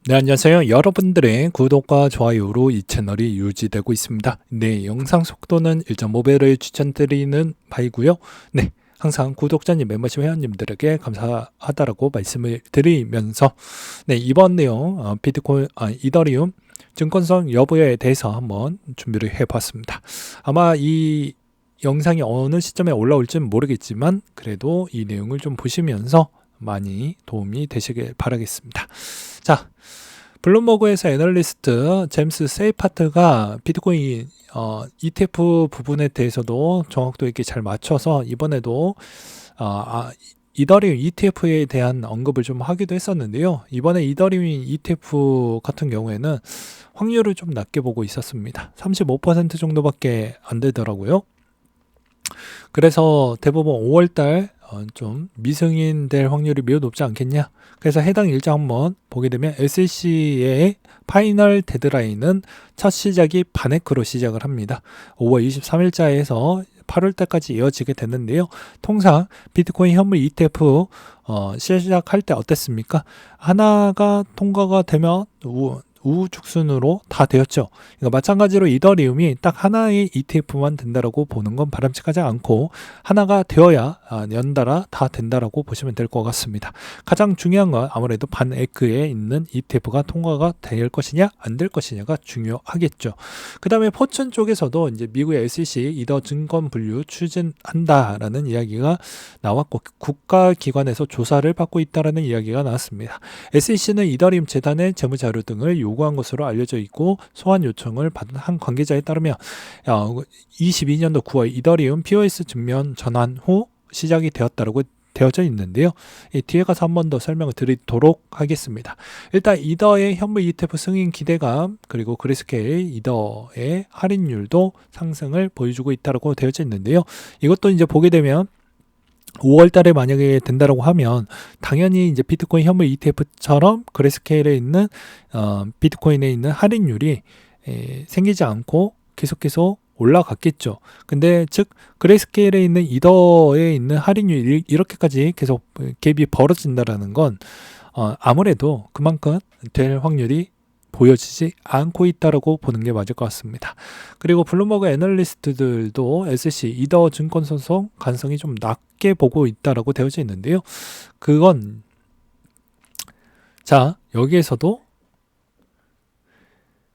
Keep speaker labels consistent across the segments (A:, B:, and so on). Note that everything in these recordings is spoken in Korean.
A: 네, 안녕하세요. 여러분들의 구독과 좋아요로 이 채널이 유지되고 있습니다. 네, 영상 속도는 1.5배를 추천드리는 바이고요. 네, 항상 구독자님, 멤버십 회원님들에게 감사하다라고 말씀을 드리면서 네, 이번 내용 비트코인, 이더리움 증권성 여부에 대해서 한번 준비를 해봤습니다. 아마 이 영상이 어느 시점에 올라올지는 모르겠지만 그래도 이 내용을 좀 보시면서 많이 도움이 되시길 바라겠습니다. 자, 블룸버그에서 애널리스트 제임스 세이파트가 비트코인 ETF 부분에 대해서도 정확도 있게 잘 맞춰서 이번에도 이더리움 ETF에 대한 언급을 좀 하기도 했었는데요. 이번에 이더리움 ETF 같은 경우에는 확률을 좀 낮게 보고 있었습니다. 35% 정도밖에 안 되더라고요. 그래서 대부분 5월달 좀 미승인 될 확률이 매우 높지 않겠냐. 그래서 해당 일정 한번 보게 되면 SEC의 파이널 데드라인은 첫 시작이 반에크로 시작을 합니다. 5월 23일자에서 8월달까지 이어지게 됐는데요. 통상 비트코인 현물 ETF 시작할 때 어땠습니까? 하나가 통과가 되면 우후죽순으로 다 되었죠. 그러니까 마찬가지로 이더리움이 딱 하나의 ETF만 된다라고 보는 건 바람직하지 않고 하나가 되어야 연달아 다 된다라고 보시면 될 것 같습니다. 가장 중요한 건 아무래도 반에크에 있는 ETF가 통과가 될 것이냐 안 될 것이냐가 중요하겠죠. 그 다음에 포춘 쪽에서도 이제 미국의 SEC 이더 증권 분류 추진한다라는 이야기가 나왔고 국가기관에서 조사를 받고 있다라는 이야기가 나왔습니다. SEC는 이더리움 재단의 재무자료 등을 요구한 것으로 알려져 있고 소환 요청을 받은 한 관계자에 따르면 22년도 9월 이더리움 POS 증명 전환 후 시작이 되었다고 되어져 있는데요. 뒤에 가서 한 번 더 설명을 드리도록 하겠습니다. 일단 이더의 현물 ETF 승인 기대감 그리고 그레스케일 이더의 할인율도 상승을 보여주고 있다고 되어져 있는데요. 이것도 이제 보게 되면 5월 달에 만약에 된다라고 하면 당연히 이제 비트코인 현물 ETF처럼 그레스케일에 있는 비트코인에 있는 할인율이 생기지 않고 계속 올라갔겠죠. 근데 즉 그레스케일에 있는 이더에 있는 할인율이 이렇게까지 계속 갭이 벌어진다라는 건 아무래도 그만큼 될 확률이 보여지지 않고 있다라고 보는 게 맞을 것 같습니다. 그리고 블룸버그 애널리스트들도 SEC 이더 증권 소송 가능성이 좀 낮게 보고 있다라고 되어져 있는데요. 그건 자 여기에서도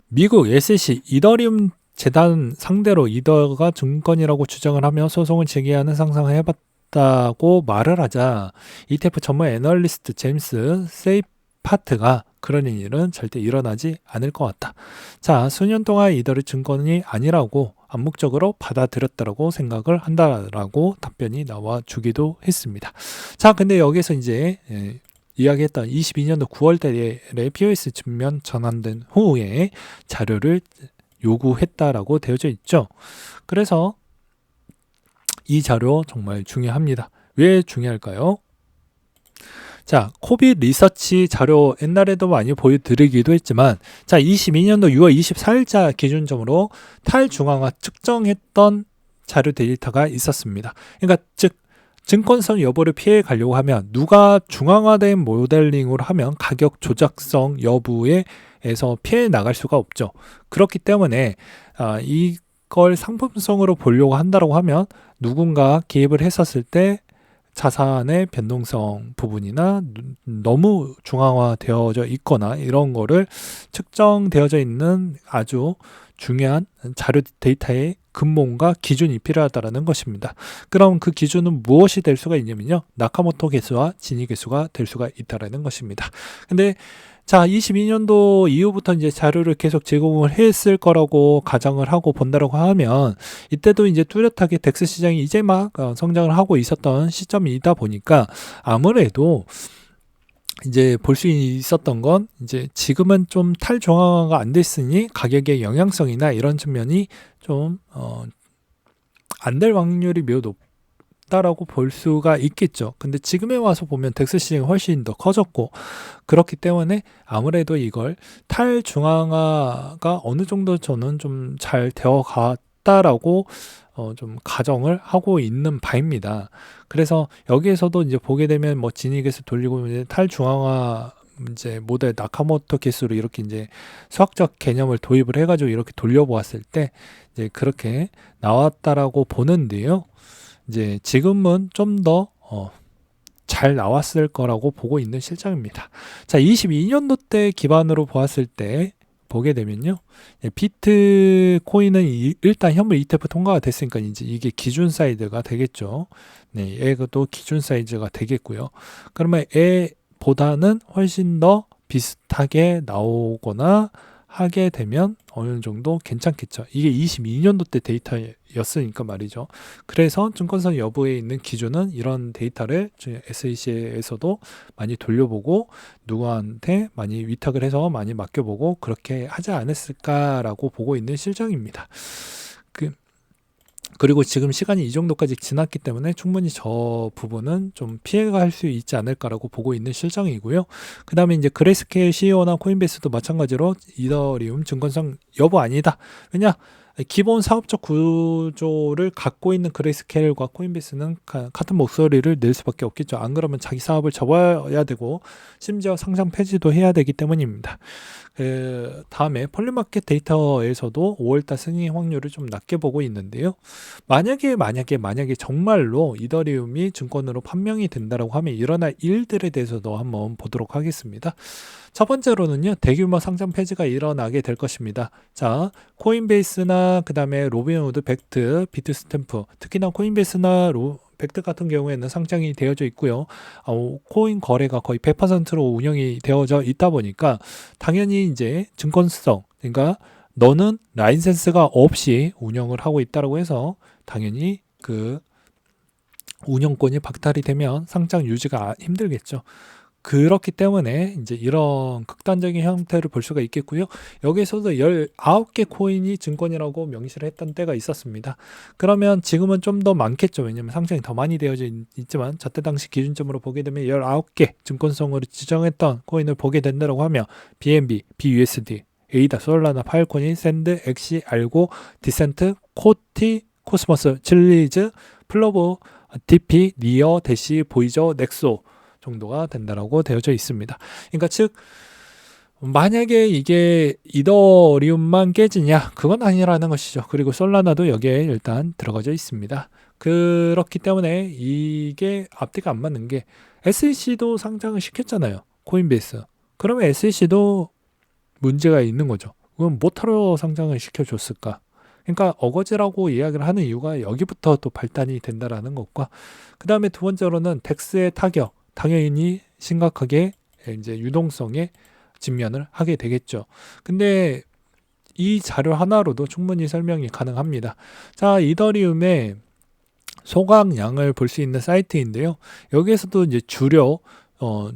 A: 미국 SEC 이더리움 재단 상대로 이더가 증권이라고 주장을 하며 소송을 제기하는 상상을 해봤다고 말을 하자 ETF 전문 애널리스트 제임스 세이파트가 그런 일은 절대 일어나지 않을 것 같다. 자, 수년 동안 이더리 증권이 아니라고 암묵적으로 받아들였다라고 생각을 한다라고 답변이 나와 주기도 했습니다. 자, 근데 여기서 이제 이야기했던 22년도 9월달에 POS 증명 전환된 후에 자료를 요구했다라고 되어져 있죠. 그래서 이 자료 정말 중요합니다. 왜 중요할까요? 자, 코빗 리서치 자료 옛날에도 많이 보여드리기도 했지만 자, 22년도 6월 24일자 기준점으로 탈중앙화 측정했던 자료 데이터가 있었습니다. 그러니까 즉 증권성 여부를 피해 가려고 하면 누가 중앙화된 모델링으로 하면 가격 조작성 여부에서 피해 나갈 수가 없죠. 그렇기 때문에 이걸 상품성으로 보려고 한다고 하면 누군가 기입을 했었을 때 자산의 변동성 부분이나 너무 중앙화되어져 있거나 이런 거를 측정되어져 있는 아주 중요한 자료 데이터의 근본과 기준이 필요하다는 것입니다. 그럼 그 기준은 무엇이 될 수가 있냐면요. 나카모토 개수와 진위 개수가 될 수가 있다는 것입니다. 근데 자, 22년도 이후부터 이제 자료를 계속 제공을 했을 거라고 가정을 하고 본다라고 하면 이때도 이제 뚜렷하게 덱스 시장이 이제 막 성장을 하고 있었던 시점이다 보니까 아무래도 이제 볼 수 있었던 건 이제 지금은 좀 탈중앙화가 안 됐으니 가격의 영향성이나 이런 측면이 좀 안 될 확률이 매우 높다라고 볼 수가 있겠죠. 근데 지금에 와서 보면 덱스 시장이 훨씬 더 커졌고 그렇기 때문에 아무래도 이걸 탈중앙화가 어느 정도 저는 좀 잘 되어 갔다라고 좀 가정을 하고 있는 바입니다. 그래서 여기에서도 이제 보게 되면 뭐 진익에서 돌리고 이제 탈중앙화 이제 모델 나카모토 기술로 이렇게 이제 수학적 개념을 도입을 해가지고 이렇게 돌려보았을 때 이제 그렇게 나왔다라고 보는데요. 이제 지금은 좀 더 잘 나왔을 거라고 보고 있는 실정입니다. 자, 22년도 때 기반으로 보았을 때 보게 되면요. 비트코인은 일단 현물 ETF 통과가 됐으니까 이제 이게 기준 사이즈가 되겠죠. 네, 얘도 기준 사이즈가 되겠고요. 그러면 얘보다는 훨씬 더 비슷하게 나오거나 하게 되면 어느 정도 괜찮겠죠. 이게 22년도 때 데이터였으니까 말이죠. 그래서 증권성 여부에 있는 기준은 이런 데이터를 SEC에서도 많이 돌려보고 누구한테 많이 위탁을 해서 많이 맡겨보고 그렇게 하지 않았을까라고 보고 있는 실정입니다. 그리고 지금 시간이 이 정도까지 지났기 때문에 충분히 저 부분은 좀 피해갈 수 있지 않을까라고 보고 있는 실정이고요. 그 다음에 이제 그레이스케일 CEO나 코인베이스도 마찬가지로 이더리움 증권성 여부 아니다. 왜냐? 기본 사업적 구조를 갖고 있는 그레이스케일과 코인베이스는 같은 목소리를 낼 수밖에 없겠죠. 안 그러면 자기 사업을 접어야 되고 심지어 상장 폐지도 해야 되기 때문입니다. 그 다음에 폴리마켓 데이터에서도 5월달 승인 확률을 좀 낮게 보고 있는데요. 만약에 정말로 이더리움이 증권으로 판명이 된다라고 하면 일어날 일들에 대해서도 한번 보도록 하겠습니다. 첫 번째로는요, 대규모 상장 폐지가 일어나게 될 것입니다. 자, 코인베이스나 그 다음에 로빈후드, 벡트, 비트스탬프, 특히나 코인베이스나 벡트 같은 경우에는 상장이 되어져 있고요. 코인 거래가 거의 100%로 운영이 되어져 있다 보니까 당연히 이제 증권성, 그러니까 너는 라이센스가 없이 운영을 하고 있다라고 해서 당연히 그 운영권이 박탈이 되면 상장 유지가 힘들겠죠. 그렇기 때문에 이제 이런 극단적인 형태를 볼 수가 있겠고요. 여기에서도 19개 코인이 증권이라고 명시를 했던 때가 있었습니다. 그러면 지금은 좀 더 많겠죠. 왜냐하면 상장이 더 많이 되어져 있지만 저때 당시 기준점으로 보게 되면 19개 증권성으로 지정했던 코인을 보게 된다고 하면 BNB, BUSD, 에이다, 솔라나, 파일코인, 샌드, 엑시, 알고, 디센트, 코티, 코스모스, 칠리즈, 플러브, DP, 니어, 대시, 보이저, 넥소 정도가 된다라고 되어져 있습니다. 그러니까 즉 만약에 이게 이더리움만 깨지냐 그건 아니라는 것이죠. 그리고 솔라나도 여기에 일단 들어가져 있습니다. 그렇기 때문에 이게 앞뒤가 안 맞는 게 SEC도 상장을 시켰잖아요. 코인베이스. 그러면 SEC도 문제가 있는 거죠. 그럼 뭐하러 상장을 시켜줬을까? 그러니까 어거지라고 이야기를 하는 이유가 여기부터 또 발단이 된다라는 것과 그 다음에 두 번째로는 덱스의 타격 당연히 심각하게 이제 유동성에 직면을 하게 되겠죠. 근데 이 자료 하나로도 충분히 설명이 가능합니다. 자, 이더리움의 소각량을 볼 수 있는 사이트인데요. 여기에서도 이제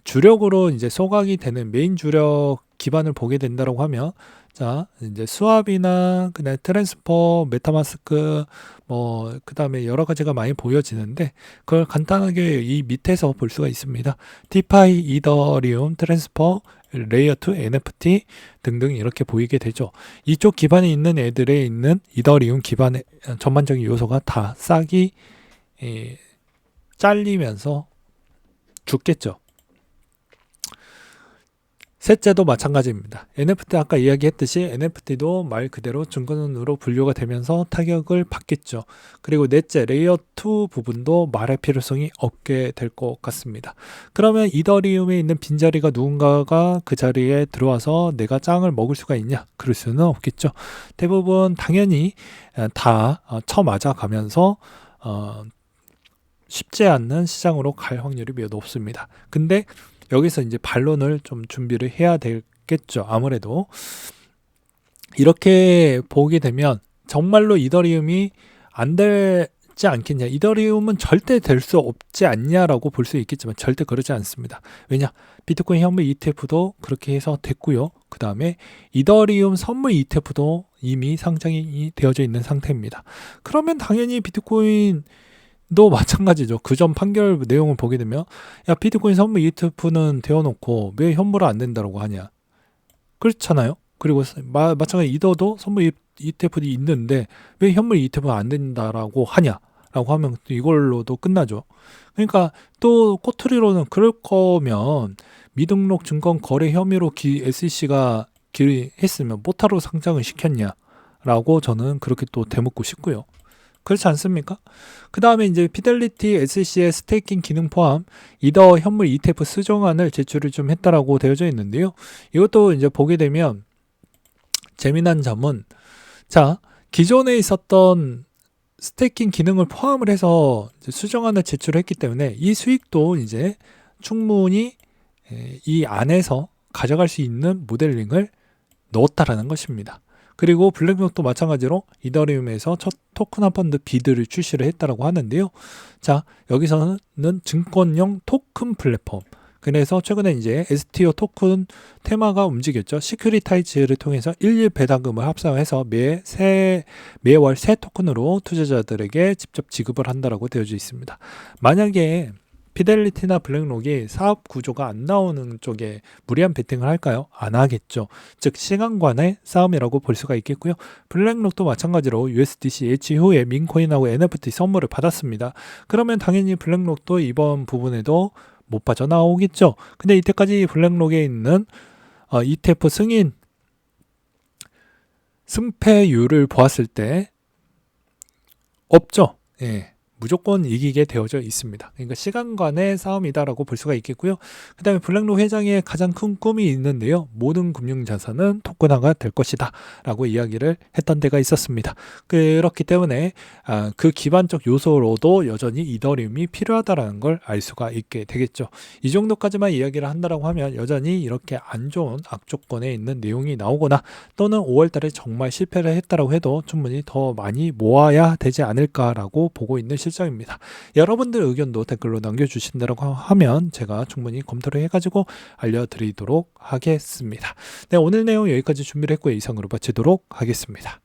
A: 주력으로 이제 소각이 되는 메인 주력 기반을 보게 된다고 하면 자, 이제 스왑이나 그다음에 트랜스퍼, 메타마스크 그다음에 여러 가지가 많이 보여지는데 그걸 간단하게 이 밑에서 볼 수가 있습니다. 디파이, 이더리움, 트랜스퍼, 레이어2, NFT 등등 이렇게 보이게 되죠. 이쪽 기반에 있는 애들에 있는 이더리움 기반의 전반적인 요소가 다 싹이 잘리면서 죽겠죠. 셋째도 마찬가지입니다. NFT 아까 이야기했듯이 NFT도 말 그대로 증권으로 분류가 되면서 타격을 받겠죠. 그리고 넷째 레이어 2 부분도 말할 필요성이 없게 될 것 같습니다. 그러면 이더리움에 있는 빈자리가 누군가가 그 자리에 들어와서 내가 짱을 먹을 수가 있냐? 그럴 수는 없겠죠. 대부분 당연히 다 쳐맞아 가면서 쉽지 않는 시장으로 갈 확률이 매우 높습니다. 근데 여기서 이제 반론을 좀 준비를 해야 되겠죠. 아무래도 이렇게 보게 되면 정말로 이더리움이 안 되지 않겠냐. 이더리움은 절대 될 수 없지 않냐라고 볼 수 있겠지만 절대 그러지 않습니다. 왜냐? 비트코인 현물 ETF도 그렇게 해서 됐고요. 그 다음에 이더리움 선물 ETF도 이미 상장이 되어져 있는 상태입니다. 그러면 당연히 비트코인 도 마찬가지죠. 그 점 판결 내용을 보게 되면 야 비트코인 선물 ETF는 되어놓고 왜 현물화 안 된다고 하냐 그렇잖아요. 그리고 마찬가지 이더도 선물 ETF도 있는데 왜 현물 ETF가 안 된다라고 하냐라고 하면 이걸로도 끝나죠. 그러니까 또 꼬투리로는 그럴 거면 미등록 증권 거래 혐의로 SEC가 했으면 뭐하러 상장을 시켰냐라고 저는 그렇게 또 되묻고 싶고요. 그렇지 않습니까? 그 다음에 이제 피델리티 SEC의 스테이킹 기능 포함 이더 현물 ETF 수정안을 제출을 좀 했다라고 되어져 있는데요. 이것도 이제 보게 되면 재미난 점은, 자, 기존에 있었던 스테이킹 기능을 포함을 해서 수정안을 제출했기 때문에 이 수익도 이제 충분히 이 안에서 가져갈 수 있는 모델링을 넣었다라는 것입니다. 그리고 블랙록도 마찬가지로 이더리움에서 첫 토큰 펀드 비드를 출시를 했다라고 하는데요. 자, 여기서는 증권형 토큰 플랫폼. 그래서 최근에 이제 STO 토큰 테마가 움직였죠. 시큐리타이즈를 통해서 일일 배당금을 합산해서 매월 새 토큰으로 투자자들에게 직접 지급을 한다라고 되어져 있습니다. 만약에 피델리티나 블랙록이 사업 구조가 안 나오는 쪽에 무리한 베팅을 할까요? 안 하겠죠. 즉 시간관의 싸움이라고 볼 수가 있겠고요. 블랙록도 마찬가지로 USDC H 후에 민코인하고 NFT 선물을 받았습니다. 그러면 당연히 블랙록도 이번 부분에도 못 빠져나오겠죠. 근데 이때까지 블랙록에 있는 ETF 승패율을 보았을 때 없죠. 예. 무조건 이기게 되어져 있습니다. 그러니까 시간관의 싸움이다라고 볼 수가 있겠고요. 그 다음에 블랙록 회장의 가장 큰 꿈이 있는데요. 모든 금융자산은 토큰화가 될 것이다 라고 이야기를 했던 데가 있었습니다. 그렇기 때문에 그 기반적 요소로도 여전히 이더리움이 필요하다라는 걸 알 수가 있게 되겠죠. 이 정도까지만 이야기를 한다라고 하면 여전히 이렇게 안 좋은 악조건에 있는 내용이 나오거나 또는 5월달에 정말 실패를 했다라고 해도 충분히 더 많이 모아야 되지 않을까라고 보고 있는 실정입니다. 여러분들 의견도 댓글로 남겨주신다고 하면 제가 충분히 검토를 해가지고 알려드리도록 하겠습니다. 네, 오늘 내용 여기까지 준비를 했고요. 이상으로 마치도록 하겠습니다.